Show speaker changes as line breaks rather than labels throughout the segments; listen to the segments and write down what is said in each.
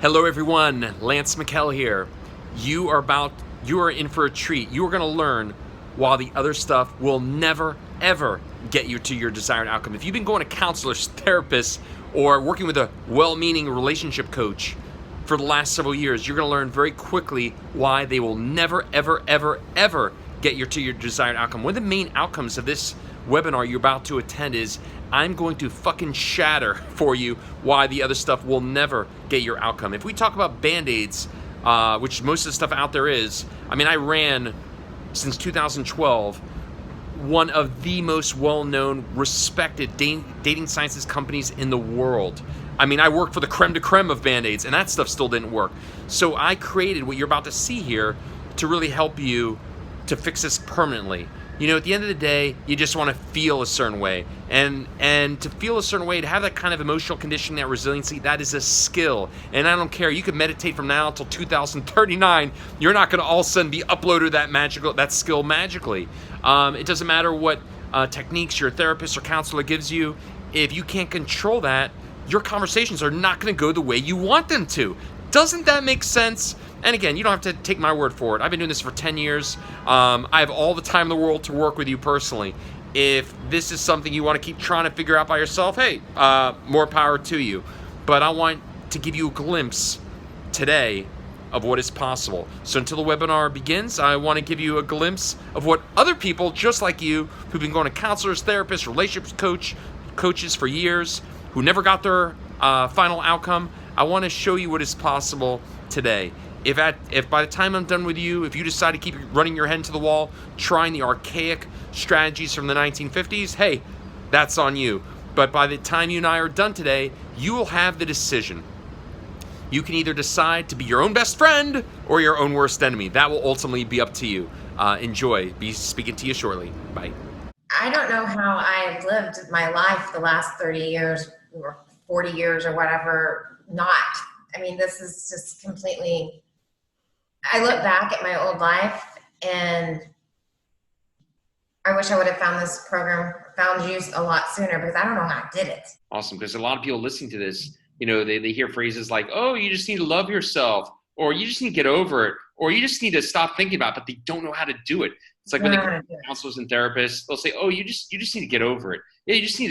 Hello everyone, Lance McKell here. You are in for a treat. You are going to learn why the other stuff will never ever get you to your desired outcome. If you've been going to counselors, therapists, or working with a well-meaning relationship coach for the last several years, you're going to learn very quickly why they will never ever ever ever get you to your desired outcome. One of the main outcomes of this webinar you're about to attend is I'm going to fucking shatter for you why the other stuff will never get your outcome. If we talk about Band-Aids, which most of the stuff out there is, I ran since 2012 one of the most well-known, respected dating sciences companies in the world. I worked for the creme de creme of Band-Aids, and that stuff still didn't work. So I created what you're about to see here to really help you to fix this permanently. At the end of the day, you just want to feel a certain way. And to feel a certain way, to have that kind of emotional conditioning, that resiliency, that is a skill. And I don't care, you could meditate from now until 2039. You're not going to all of a sudden be uploaded that skill magically. It doesn't matter what techniques your therapist or counselor gives you. If you can't control that, your conversations are not going to go the way you want them to. Doesn't that make sense? And again, you don't have to take my word for it. I've been doing this for 10 years. I have all the time in the world to work with you personally. If this is something you want to keep trying to figure out by yourself, hey, more power to you. But I want to give you a glimpse today of what is possible. So until the webinar begins, I want to give you a glimpse of what other people just like you, who've been going to counselors, therapists, relationships coaches for years, who never got their final outcome, I want to show you what is possible today. If by the time I'm done with you, if you decide to keep running your head into the wall, trying the archaic strategies from the 1950s, hey, that's on you. But by the time you and I are done today, you will have the decision. You can either decide to be your own best friend or your own worst enemy. That will ultimately be up to you. Enjoy. Be speaking to you shortly. Bye.
I don't know how I lived my life the last 30 years or 40 years or whatever not. This is just completely... I look back at my old life and I wish I would have found you a lot sooner, because I don't know how I did it.
Awesome, because a lot of people listening to this, they hear phrases like, oh, you just need to love yourself, or you just need to get over it, or you just need to stop thinking about it, but they don't know how to do it. It's like when they go to counselors and therapists, they'll say, oh, you just need to get over it. Yeah, you just need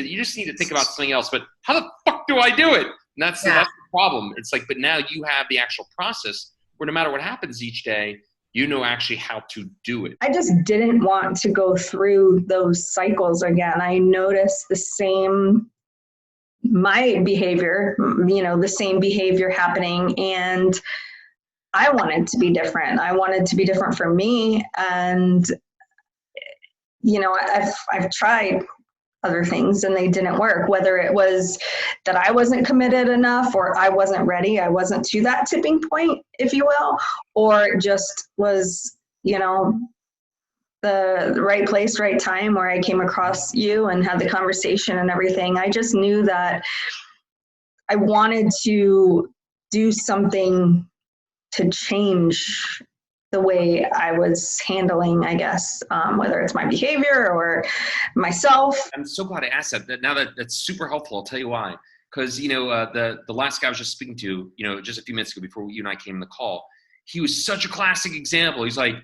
to think about something else, but how the fuck do I do it? And that's the problem. It's like, but now you have the actual process where no matter what happens each day, you know actually how to do it.
I just didn't want to go through those cycles again. I noticed my behavior, the same behavior happening, and I wanted to be different. I wanted to be different for me. And, I've tried other things and they didn't work, whether it was that I wasn't committed enough, or I wasn't ready, I wasn't to that tipping point, if you will, or it just was, the right place, right time, where I came across you and had the conversation and everything. I just knew that I wanted to do something to change the way I was handling, I guess, whether it's my behavior or myself.
I'm so glad I asked that. Now that's super helpful. I'll tell you why. Because, the last guy I was just speaking to, just a few minutes ago before you and I came in the call, he was such a classic example. It's like,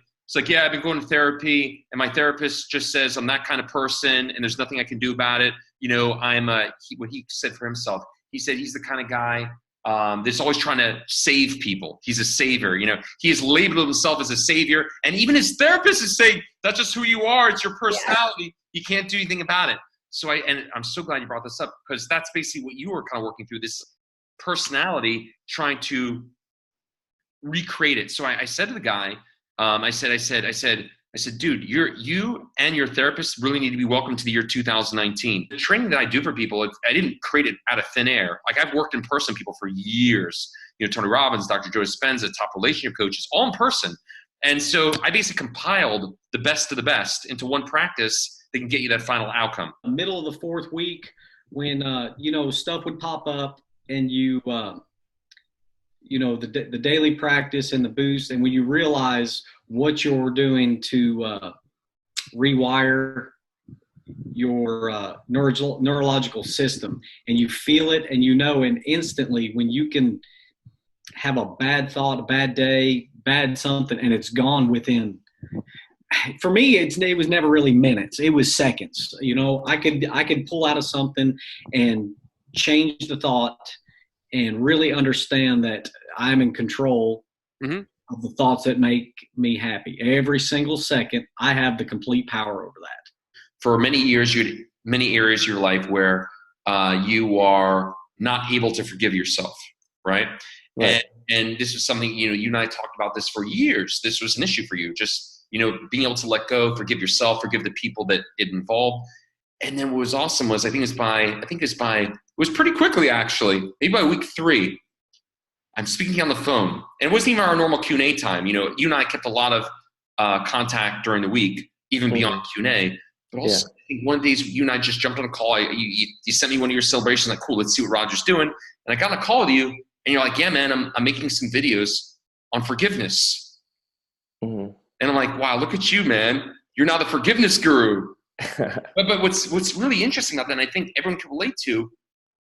yeah, I've been going to therapy and my therapist just says I'm that kind of person and there's nothing I can do about it. What he said for himself, he said he's the kind of guy that's always trying to save people. He's a savior. He has labeled himself as a savior, and even his therapist is saying that's just who you are. It's your personality. You can't do anything about it. So I'm so glad you brought this up, because that's basically what you were kind of working through, this personality, trying to recreate it. So I said to the guy, I said, dude, you and your therapist really need to be welcome to the year 2019. The training that I do for people, I didn't create it out of thin air. Like, I've worked in person with people for years. Tony Robbins, Dr. Joe Dispenza, top relationship coaches, all in person. And so I basically compiled the best of the best into one practice that can get you that final outcome.
Middle of the fourth week, when stuff would pop up, and the daily practice and the boost, and when you realize what you're doing to rewire your neurological system, and you feel it, and and instantly, when you can have a bad thought, a bad day, bad something, and it's gone within. For me, it was never really minutes. It was seconds. You know, I could pull out of something and change the thought and really understand that I'm in control of the thoughts that make me happy. Every single second, I have the complete power over that.
For many years, many areas of your life where you are not able to forgive yourself, right? And this was something, you know, you and I talked about this for years. This was an issue for you, just, you know, being able to let go, forgive yourself, forgive the people that it involved. And then what was awesome was, it was pretty quickly, actually, maybe by week 3, I'm speaking on the phone, and it wasn't even our normal Q&A time. You know, you and I kept a lot of contact during the week, even beyond Q&A. But also, I think one of these, you and I just jumped on a call. You sent me one of your celebrations, like, cool, let's see what Roger's doing. And I got on a call with you, and you're like, yeah, man, I'm making some videos on forgiveness. And I'm like, wow, look at you, man. You're now the forgiveness guru. but what's really interesting about that, and I think everyone can relate to,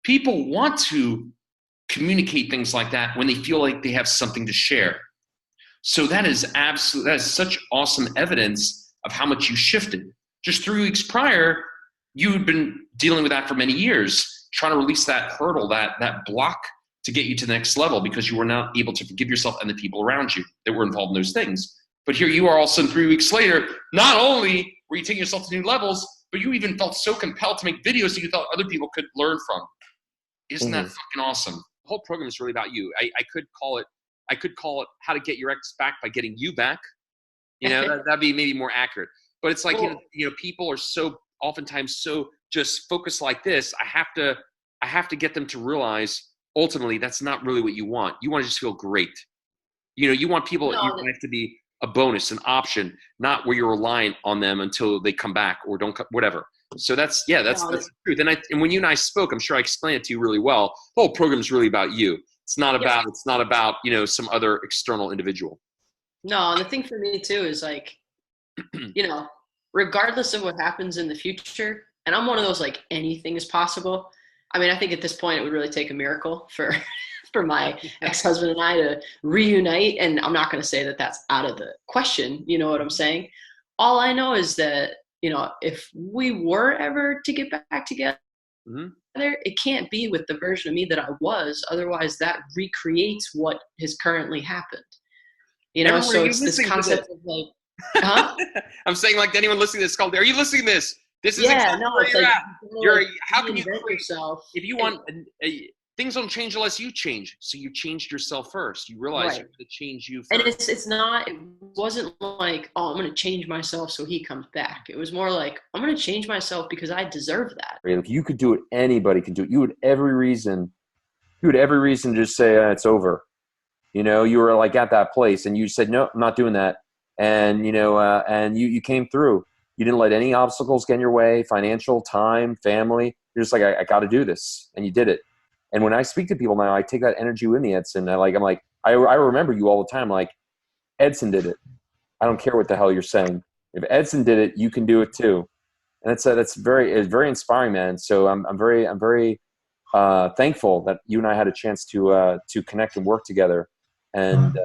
people want to communicate things like that when they feel like they have something to share. So that is such awesome evidence of how much you shifted. Just 3 weeks prior, you had been dealing with that for many years, trying to release that hurdle, that block to get you to the next level, because you were not able to forgive yourself and the people around you that were involved in those things. But here you are, all of a sudden 3 weeks later, not only were you taking yourself to new levels, but you even felt so compelled to make videos that you thought other people could learn from. Isn't that fucking awesome? The whole program is really about you. I could call it how to get your ex back by getting you back. You know, that'd be maybe more accurate. But it's like, you know, people are so oftentimes so just focused like this. I have to get them to realize ultimately that's not really what you want. You want to just feel great. You know, you want people, you want it to be a bonus, an option, not where you're relying on them until they come back or don't, whatever. So that's the truth. And when you and I spoke, I'm sure I explained it to you really well. The whole program is really about you. It's not about, you know, some other external individual.
No, and the thing for me too is like, you know, regardless of what happens in the future, and I'm one of those, like, anything is possible. I mean, I think at this point it would really take a miracle for my ex-husband and I to reunite. And I'm not going to say that that's out of the question. You know what I'm saying? All I know is that, you know, if we were ever to get back together, it can't be with the version of me that I was. Otherwise, that recreates what has currently happened. You know, so it's this concept of like,
I'm saying, like, to anyone listening to this call, are you listening to this? This is
exactly where
you're
like,
at. How can you create
yourself?
If you want, things don't change unless you change. So you changed yourself first. You realize you have to change you first.
And it wasn't like, oh, I'm going to change myself so he comes back. It was more like, I'm going to change myself because I deserve that.
If you could do it, anybody can do it. You had every reason to just say, it's over. You know, you were like at that place and you said, no, I'm not doing that. And, you know, and you came through. You didn't let any obstacles get in your way, financial, time, family. You're just like, I got to do this. And you did it. And when I speak to people now, I take that energy with me, Edson. I remember you all the time. Like, Edson did it. I don't care what the hell you're saying. If Edson did it, you can do it too. And it's very inspiring, man. So I'm very thankful that you and I had a chance to connect and work together. And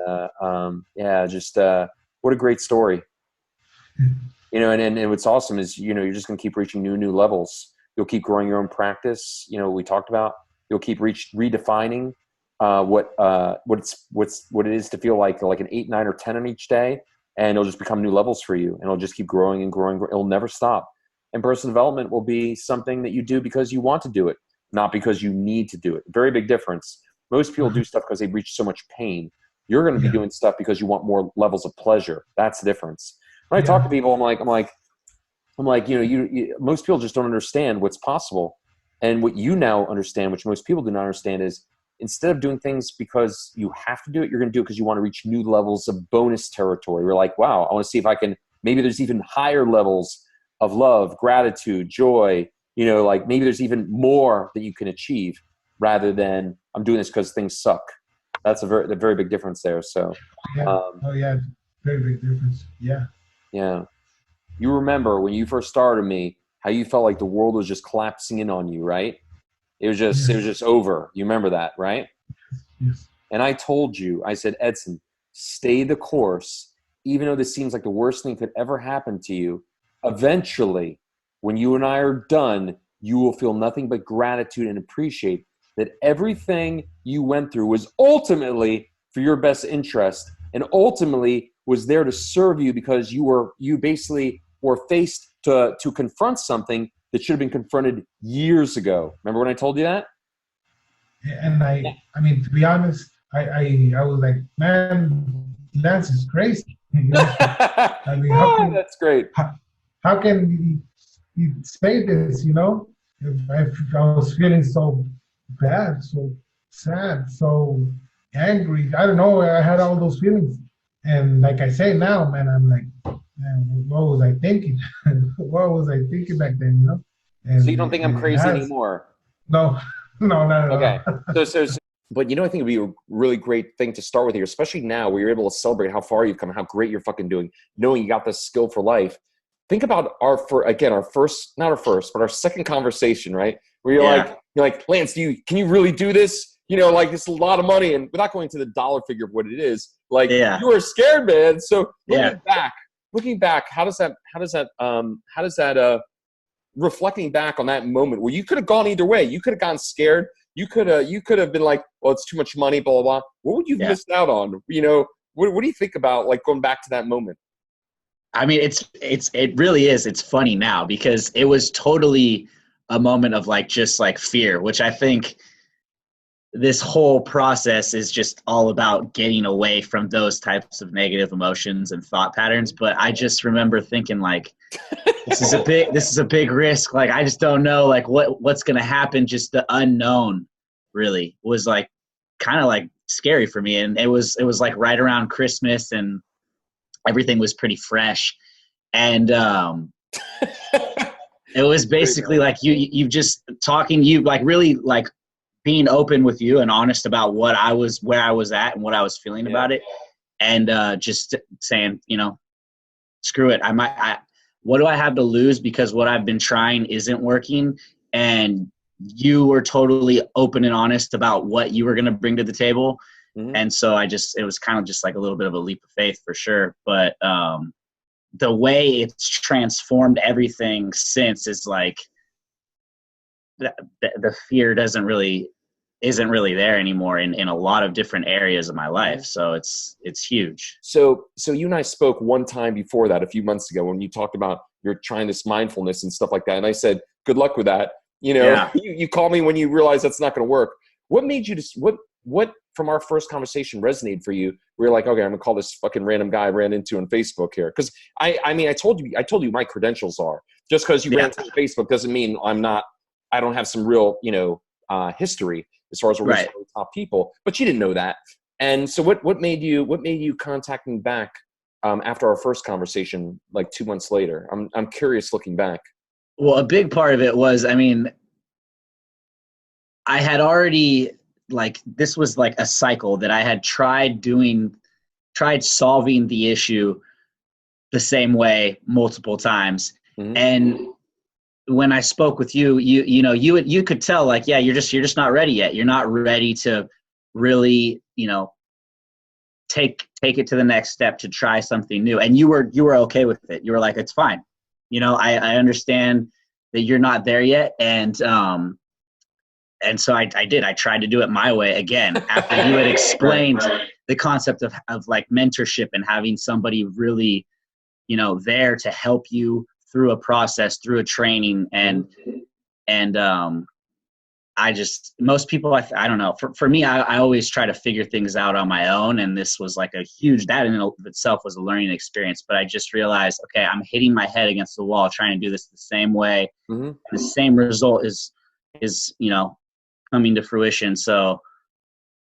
what a great story. You know, and what's awesome is, you know, you're just going to keep reaching new levels. You'll keep growing your own practice. You know, we talked about. You'll keep redefining what it is to feel like an 8, 9, or 10 on each day, and it'll just become new levels for you, and it'll just keep growing and growing. It'll never stop. And personal development will be something that you do because you want to do it, not because you need to do it. Very big difference. Most people do stuff because they reach so much pain. You're going to be doing stuff because you want more levels of pleasure. That's the difference. When I talk to people, I'm like, you know, most people just don't understand what's possible. And what you now understand, which most people do not understand, is instead of doing things because you have to do it, you're going to do it because you want to reach new levels of bonus territory. We're like, wow, I want to see if I can, maybe there's even higher levels of love, gratitude, joy, you know, like maybe there's even more that you can achieve rather than I'm doing this because things suck. That's a very big difference there. So,
very big difference. Yeah.
Yeah. You remember when you first started me, how you felt like the world was just collapsing in on you, right? It was just over. You remember that, right?
Yes.
And I told you, I said, Edson, stay the course. Even though this seems like the worst thing could ever happen to you, eventually, when you and I are done, you will feel nothing but gratitude and appreciate that everything you went through was ultimately for your best interest and ultimately was there to serve you because you basically were faced to confront something that should have been confronted years ago. Remember when I told you that?
And I mean, to be honest, I was like, man, Lance is crazy. You know? I mean,
that's great.
How can he say this, you know? If I was feeling so bad, so sad, so angry. I don't know. I had all those feelings. And like I say now, man, I'm like, man, what was I thinking? What was I thinking back then, you know? And
so you don't think I'm crazy anymore?
No, no, not at all.
Okay. So, but you know, I think it'd be a really great thing to start with here, especially now where you're able to celebrate how far you've come, how great you're fucking doing, knowing you got this skill for life. Think about our second conversation, right? Where you're like, Lance, can you really do this? You know, like it's a lot of money, and without going to the dollar figure of what it is, like you were scared, man. So looking back, how does that reflecting back on that moment where you could have gone either way, you could have gone scared, you could have been like, well, it's too much money, blah blah blah. What would you have missed out on? You know, what do you think about like going back to that moment?
I mean, it really is. It's funny now because it was totally a moment of like just like fear, which I think this whole process is just all about getting away from those types of negative emotions and thought patterns. But I just remember thinking like, this is a big risk. Like, I just don't know like what's going to happen. Just the unknown really was like kind of like scary for me. And it was like right around Christmas and everything was pretty fresh. And it was basically like you just talking, you like really like being open with you and honest about where I was at and what I was feeling about it. And just saying, you know, screw it. What do I have to lose because what I've been trying isn't working? And you were totally open and honest about what you were going to bring to the table. Mm-hmm. And so it was kind of just like a little bit of a leap of faith for sure. But the way it's transformed everything since is like the fear isn't really there anymore in a lot of different areas of my life. So it's huge.
So you and I spoke one time before that a few months ago when you talked about you're trying this mindfulness and stuff like that. And I said, good luck with that. You know, you call me when you realize that's not going to work. What made you what from our first conversation resonated for you? We were like, okay, I'm gonna call this fucking random guy I ran into on Facebook here. Cause I mean, I told you my credentials are just cause you ran into Facebook doesn't mean I don't have some real, you know, history as far as we're top people, but you didn't know that. And so what made you contact me back after our first conversation, like 2 months later? I'm curious looking back.
Well, a big part of it was, I mean, I had already like, this was like a cycle that I had tried solving the issue the same way multiple times. Mm-hmm. And when I spoke with you, you could tell like, yeah, you're just not ready yet. You're not ready to really, you know, take it to the next step to try something new. And you were okay with it. You were like, it's fine. You know, I understand that you're not there yet. And so I did. I tried to do it my way again after you had explained the concept of like mentorship and having somebody really, you know, there to help you through a process, through a training. And most people, I don't know, for me, I always try to figure things out on my own. And this was like that in and of itself was a learning experience. But I just realized, okay, I'm hitting my head against the wall, trying to do this the same way. Mm-hmm. The same result is, you know, coming to fruition. So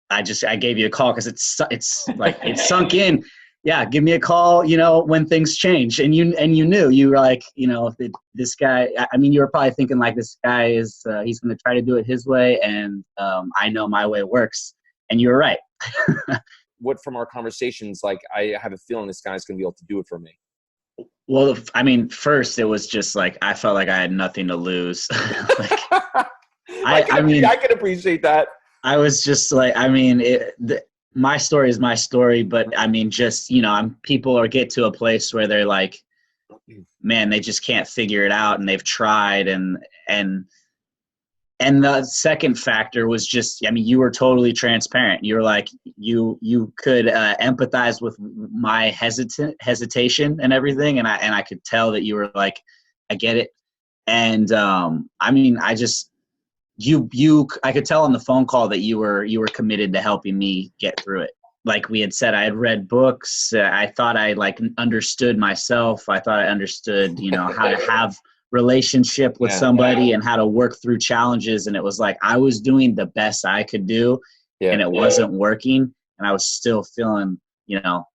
I gave you a call because it's like, it sunk in. Yeah. Give me a call, you know, when things change. And you knew, you were like, you know, this guy, I mean, you were probably thinking like, this guy is, he's going to try to do it his way. And I know my way works. And you were right.
What from our conversations, like, I have a feeling this guy's going to be able to do it for me.
Well, I mean, first it was just like, I felt like I had nothing to lose. Like,
I can appreciate that.
I was just like, I mean, my story is my story, but I mean, just, you know, people get to a place where they're like, man, they just can't figure it out, and they've tried, and the second factor was just, I mean, you were totally transparent. You were like, you could empathize with my hesitation and everything, and I could tell that you were like, I get it. And I mean, I could tell on the phone call that you were committed to helping me get through it. Like we had said, I had read books. I thought I like understood myself. I thought I understood, you know, how to have relationship with somebody and how to work through challenges. And it was like, I was doing the best I could do and it wasn't working. And I was still feeling, you know,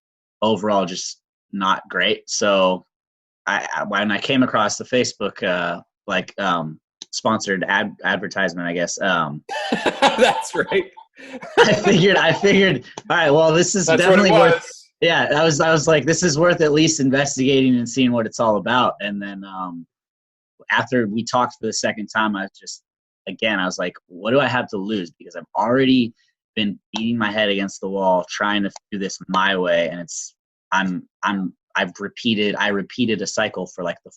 overall just not great. So when I came across the Facebook, sponsored advertisement, I guess.
That's right.
I figured, all right, well, this is definitely worth, I was like, this is worth at least investigating and seeing what it's all about. And then, after we talked for the second time, I was like, what do I have to lose? Because I've already been beating my head against the wall, trying to do this my way. And I repeated a cycle for like the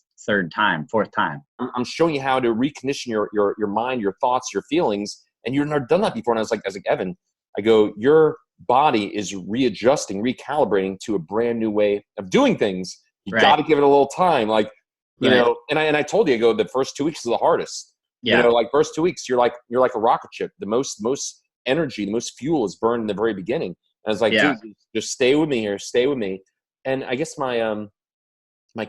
fourth time.
I'm showing you how to recondition your mind, your thoughts, your feelings. And you've never done that before. And I was like, Evan, I go, your body is readjusting, recalibrating to a brand new way of doing things. You got to give it a little time. Like, you know, and I told you, I go, the first 2 weeks is the hardest. You know, like first 2 weeks, you're like a rocket ship. The most energy, the most fuel is burned in the very beginning. And I was like, dude, just stay with me here. Stay with me. And I guess my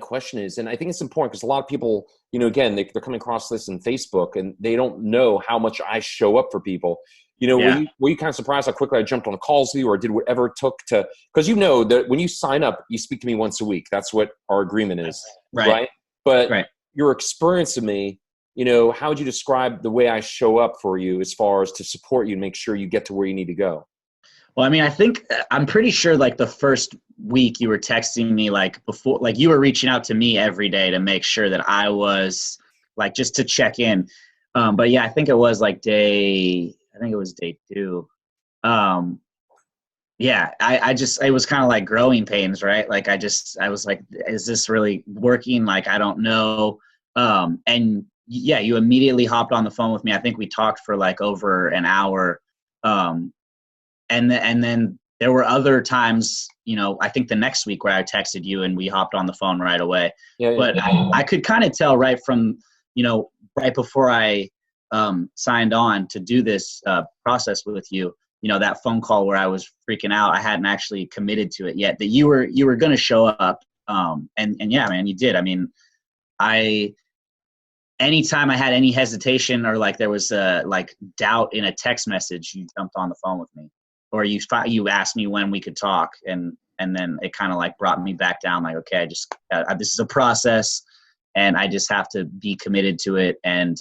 question is, and I think it's important because a lot of people, you know, again, they're coming across this in Facebook and they don't know how much I show up for people. You know, were you kind of surprised how quickly I jumped on calls with you or did whatever it took to, because you know that when you sign up, you speak to me once a week. That's what our agreement is, right? But your experience of me, you know, how would you describe the way I show up for you as far as to support you and make sure you get to where you need to go?
Well, I mean, I'm pretty sure like the first week you were texting me like before, like you were reaching out to me every day to make sure that I was like, just to check in. But yeah, I think it was day 2. It was kind of like growing pains, right? Like I was like, is this really working? Like, I don't know. And yeah, you immediately hopped on the phone with me. I think we talked for like over an hour. And then there were other times, you know, I think the next week where I texted you and we hopped on the phone right away. But I could kind of tell right from, you know, right before I signed on to do this process with you, you know, that phone call where I was freaking out, I hadn't actually committed to it yet, that you were going to show up. And yeah, man, you did. I mean, anytime I had any hesitation or like there was like doubt in a text message, you jumped on the phone with me. Or you asked me when we could talk, and then it kind of like brought me back down. Like, okay, this is a process, and I just have to be committed to it. And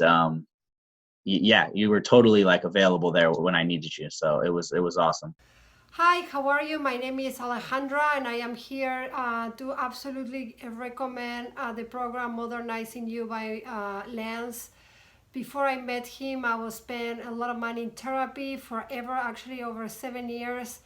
you were totally like available there when I needed you. So it was awesome.
Hi, how are you? My name is Alejandra, and I am here to absolutely recommend the program Modernizing You by Lance. Before I met him, I was spent a lot of money in therapy forever, actually over 7 years,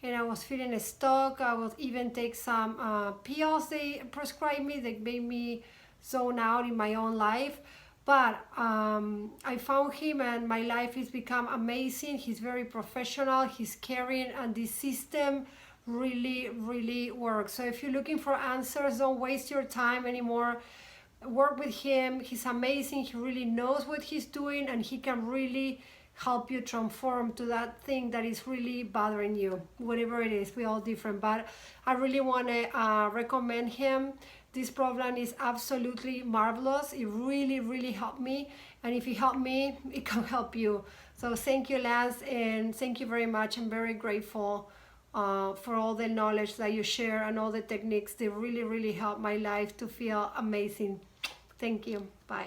and I was feeling stuck. I would even take some pills they prescribed me that made me zone out in my own life. But I found him and my life has become amazing. He's very professional, he's caring, and this system really, really works. So if you're looking for answers, don't waste your time anymore. Work with him. He's amazing. He really knows what he's doing, and he can really help you transform to that thing that is really bothering you, whatever it is. We're all different, but I really want to recommend him. This program is absolutely marvelous. It really, really helped me, and if it helped me, it can help you. So thank you, Lance, and thank you very much. I'm very grateful for all the knowledge that you share and all the techniques. They really, really help my life to feel amazing. Thank you. Bye.